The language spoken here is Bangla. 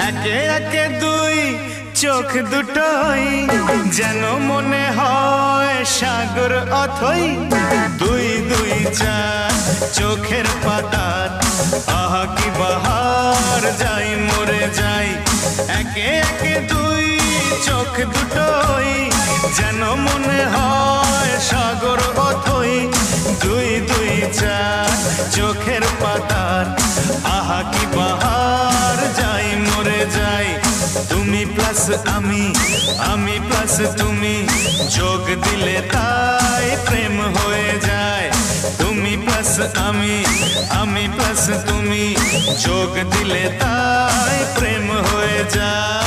একে একে দুই চোখ দুটোই যেন মনে হয় সাগর অথই। দুই দুই চার চোখের পাতার আহা কি বাহার, যাই মরে যাই। একে একে দুই চোখ দুটোই যেন মনে হয় সাগর অথই। দুই দুই চার চোখের পাতার আহা কি বাহার, যাই মরে যাই। তুমি প্লাস আমি, আমি প্লাস তুমি, যোগ দিলে তাই প্রেম হয়ে যায়। তুমি প্লাস আমি, আমি প্লাস তুমি, যোগ দিলে তাই প্রেম হয়ে যায়।